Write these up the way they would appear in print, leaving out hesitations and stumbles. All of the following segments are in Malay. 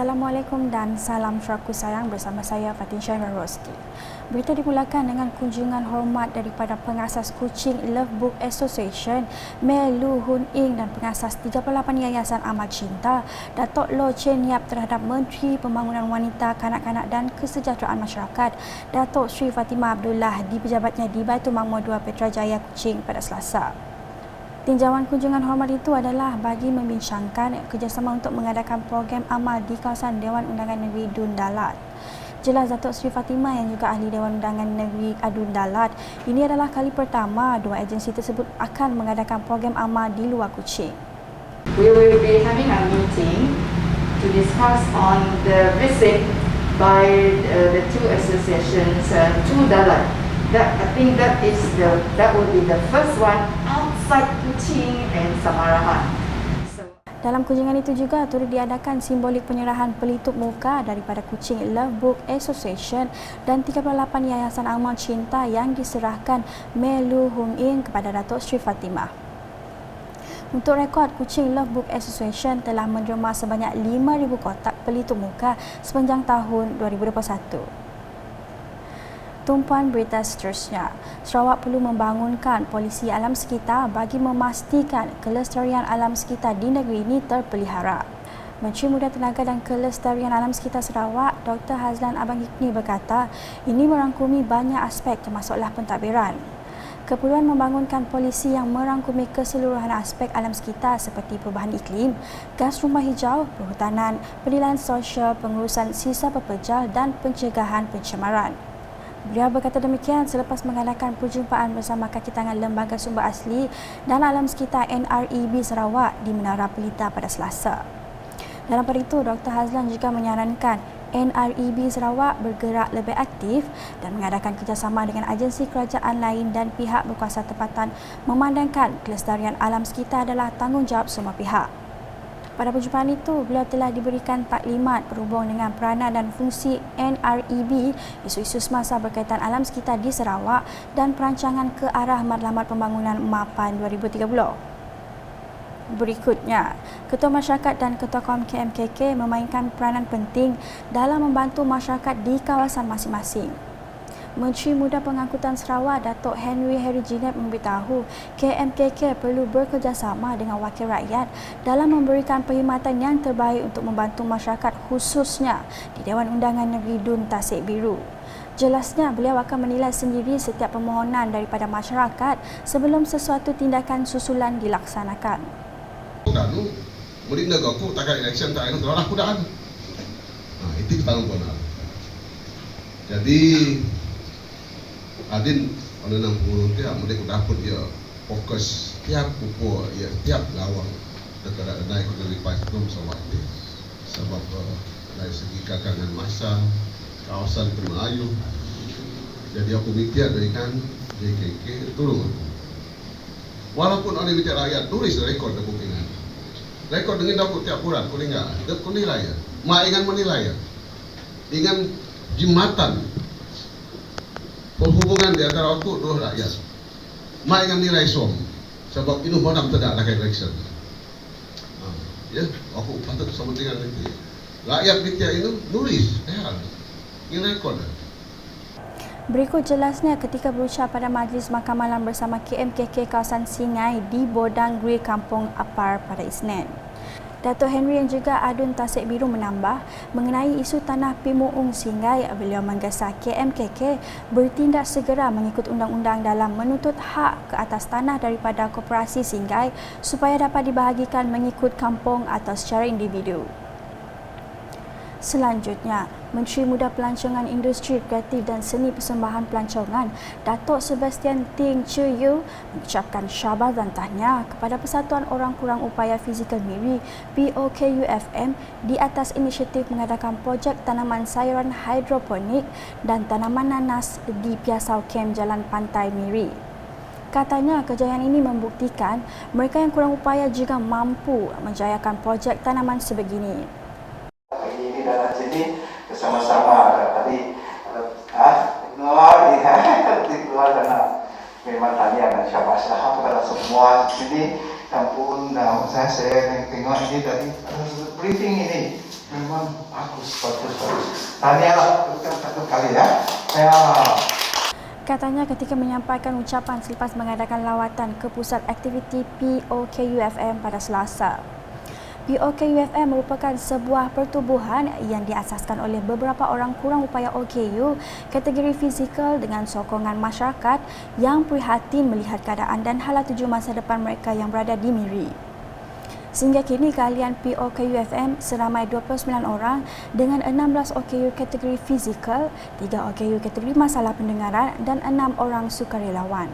Assalamualaikum dan salam syaraku sayang bersama saya Fatin Syahra Rosti. Berita dimulakan dengan kunjungan hormat daripada pengasas Kuching Love Book Association, Mel Lu Hun Ing dan pengasas 38 Yayasan Amal Cinta, Datuk Loh Chen Yap terhadap Menteri Pembangunan Wanita, Kanak-kanak dan Kesejahteraan Masyarakat, Datuk Sri Fatimah Abdullah di pejabatnya di Baitul Makmur 2 Petrajaya Kuching pada Selasa. Tinjauan kunjungan hormat itu adalah bagi membincangkan kerjasama untuk mengadakan program amal di kawasan Dewan Undangan Negeri Dun Dalat. Jelas Datuk Sri Fatimah yang juga ahli Dewan Undangan Negeri Dun Dalat, ini adalah kali pertama dua agensi tersebut akan mengadakan program amal di luar Kuching. We will be having a meeting to discuss on the visit by the two associations to Dalat. I think that will be the first one outside Kuching and Samarahan. Dalam kunjungan itu juga turut diadakan simbolik penyerahan pelitup muka daripada Kuching Love Book Association dan 38 Yayasan Amal Cinta yang diserahkan Mel Lu Hun Ing kepada Datuk Sri Fatimah. Untuk rekod, Kuching Love Book Association telah menerima sebanyak 5,000 kotak pelitup muka sepanjang tahun 2021. Tumpuan berita seterusnya, Sarawak perlu membangunkan polisi alam sekitar bagi memastikan kelestarian alam sekitar di negeri ini terpelihara. Menteri Muda Tenaga dan Kelestarian Alam Sekitar Sarawak, Dr. Hazlan Abang Hikni berkata, ini merangkumi banyak aspek termasuklah pentadbiran. Keperluan membangunkan polisi yang merangkumi keseluruhan aspek alam sekitar seperti perubahan iklim, gas rumah hijau, perhutanan, penilaian sosial, pengurusan sisa pepejal dan pencegahan pencemaran. Beliau berkata demikian selepas mengadakan perjumpaan bersama kaki tangan Lembaga Sumber Asli dan Alam Sekitar NREB Sarawak di Menara Pelita pada Selasa. Dalam pada itu, Dr. Hazlan juga menyarankan NREB Sarawak bergerak lebih aktif dan mengadakan kerjasama dengan agensi kerajaan lain dan pihak berkuasa tempatan memandangkan kelestarian alam sekitar adalah tanggungjawab semua pihak. Pada perjumpaan itu, beliau telah diberikan taklimat berhubung dengan peranan dan fungsi NREB, isu-isu semasa berkaitan alam sekitar di Sarawak dan perancangan ke arah matlamat pembangunan MAPAN 2030. Berikutnya, Ketua Masyarakat dan Ketua Kaum KMKK memainkan peranan penting dalam membantu masyarakat di kawasan masing-masing. Menteri Muda Pengangkutan Sarawak, Datuk Henry Jinet memberitahu KMKK perlu bekerjasama dengan wakil rakyat dalam memberikan perkhidmatan yang terbaik untuk membantu masyarakat khususnya di Dewan Undangan Negeri Dun Tasik Biru. Jelasnya, beliau akan menilai sendiri setiap permohonan daripada masyarakat sebelum sesuatu tindakan susulan dilaksanakan. Lalu, merinda aku takkan election tak ada orang kudaan. Itu tanggungan. Jadi Adin oleh 60 tiap mereka dapat dia fokus tiap pupuk ya tiap lawang dekat naik dari Paistum Sarawak ini sebab dari segi kakangan masa kawasan Melayu. Jadi aku minta berikan JKK tolong aku. Walaupun oleh minta rakyat tulis rekod bukingan. Rekod dengan dapat tiap bulan kau ingat, kau nilai ya. Mak ingat menilai ya. Ingat jembatan perhubungan di antara aku dua rakyat. Mak ingat nilai som. Sebab ini bonam tidak ada election. Ya, aku patut sama dengan itu. Rakyat minta itu nulis, ini rekod. Berikut jelasnya ketika berucap pada Majlis Makan Malam bersama KMKK kawasan Singai di Bodang Gri Kampung Apar pada Isnin. Datuk Henry yang juga Dun Tasik Biru menambah mengenai isu tanah Pimuung Singai, beliau menggesa KMKK bertindak segera mengikut undang-undang dalam menuntut hak ke atas tanah daripada koperasi Singai supaya dapat dibahagikan mengikut kampung atau secara individu. Selanjutnya, Menteri Muda Pelancongan Industri Kreatif dan Seni Persembahan Pelancongan, Datuk Sebastian Ting Chee Yew mengucapkan syabas dan tahniah kepada Persatuan Orang Kurang Upaya Fizikal Miri POKUFM di atas inisiatif mengadakan projek tanaman sayuran hidroponik dan tanaman nanas di Piasau Kem Jalan Pantai Miri. Katanya, kejayaan ini membuktikan mereka yang kurang upaya juga mampu menjayakan projek tanaman sebegini. Ini dalam sini bersama-sama tadi keluar dana memang tadi akan syabas lah kepada semua sini kampung. Saya tengok ini tadi briefing ini Memang bagus. Tahniahlah satu kali ya. Saya Katanya ketika menyampaikan ucapan selepas mengadakan lawatan ke pusat aktiviti POKUFM pada Selasa. POKUFM merupakan sebuah pertubuhan yang diasaskan oleh beberapa orang kurang upaya OKU kategori fizikal dengan sokongan masyarakat yang prihatin melihat keadaan dan hala tuju masa depan mereka yang berada di Miri. Sehingga kini keahlian POKUFM seramai 29 orang dengan 16 OKU kategori fizikal, 3 OKU kategori masalah pendengaran dan 6 orang sukarelawan.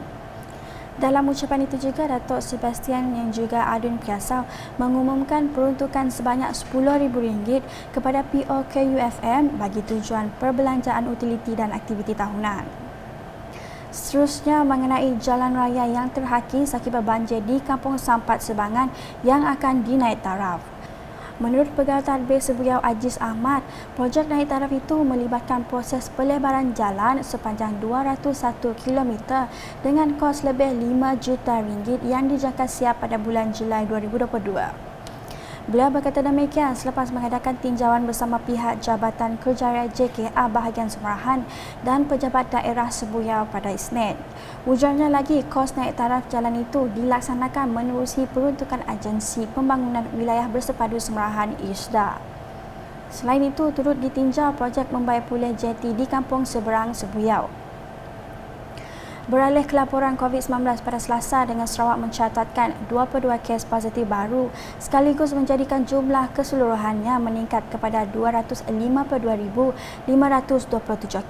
Dalam ucapan itu juga, Datuk Sebastian yang juga Adun Piasau mengumumkan peruntukan sebanyak RM10,000 kepada POKUFM bagi tujuan perbelanjaan utiliti dan aktiviti tahunan. Seterusnya mengenai jalan raya yang terhakis akibat banjir di Kampung Sampat Sebangan yang akan dinaik taraf. Menurut Pegawai Tadbir Sebuyau Aziz Ahmad, projek naik taraf itu melibatkan proses pelebaran jalan sepanjang 201 km dengan kos lebih RM5 juta yang dijangka siap pada bulan Julai 2022. Beliau berkata demikian selepas mengadakan tinjauan bersama pihak Jabatan Kerjaya JKA bahagian Semerahan dan pejabat daerah Sebuyau pada Isnin. Ujarnya lagi, kos naik taraf jalan itu dilaksanakan menerusi peruntukan Agensi Pembangunan Wilayah Bersepadu Semerahan ISDA. Selain itu, turut ditinjau projek membayar pulih jeti di Kampung Seberang Sebuyau. Beralih ke laporan COVID-19 pada Selasa dengan Sarawak mencatatkan 22 kes positif baru sekaligus menjadikan jumlah keseluruhannya meningkat kepada 252,527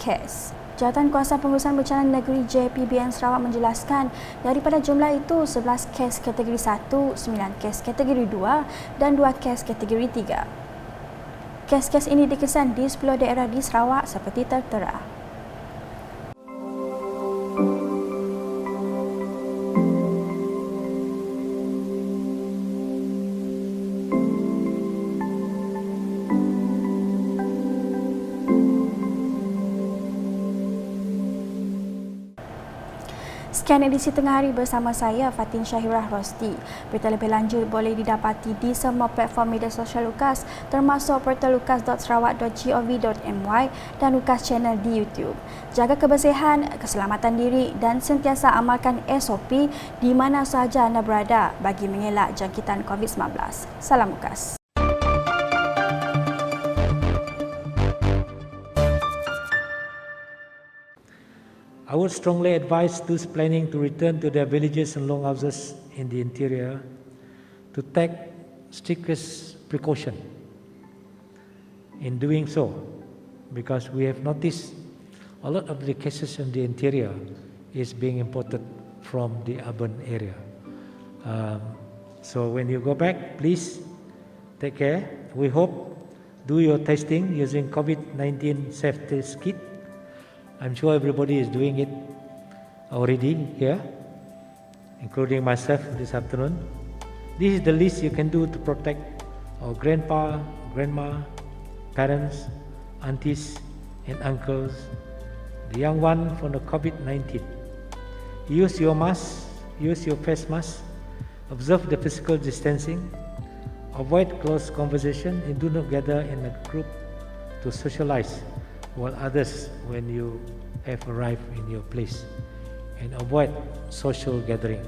kes. Jawatan Kuasa Pengurusan Bencana Negeri JPBN Sarawak menjelaskan daripada jumlah itu 11 kes kategori 1, 9 kes kategori 2 dan 2 kes kategori 3. Kes-kes ini dikesan di 10 daerah di Sarawak seperti tertera. Sekian edisi tengah hari bersama saya, Fatin Syahirah Rosti. Berita lebih lanjut boleh didapati di semua platform media sosial Lukas termasuk portal lukas.sarawak.gov.my dan Lukas Channel di YouTube. Jaga kebersihan, keselamatan diri dan sentiasa amalkan SOP di mana sahaja anda berada bagi mengelak jangkitan COVID-19. Salam Lukas. I would strongly advise those planning to return to their villages and longhouses in the interior to take strictest precaution in doing so, because we have noticed a lot of the cases in the interior is being imported from the urban area. So when you go back, please take care. We hope do your testing using COVID-19 safety kit. I'm sure everybody is doing it already here, including myself this afternoon. This is the least you can do to protect our grandpa, grandma, parents, aunties and uncles, the young one from the COVID-19. Use your mask, use your face mask, observe the physical distancing, avoid close conversation and do not gather in a group to socialize while others when you have arrived in your place, and avoid social gathering.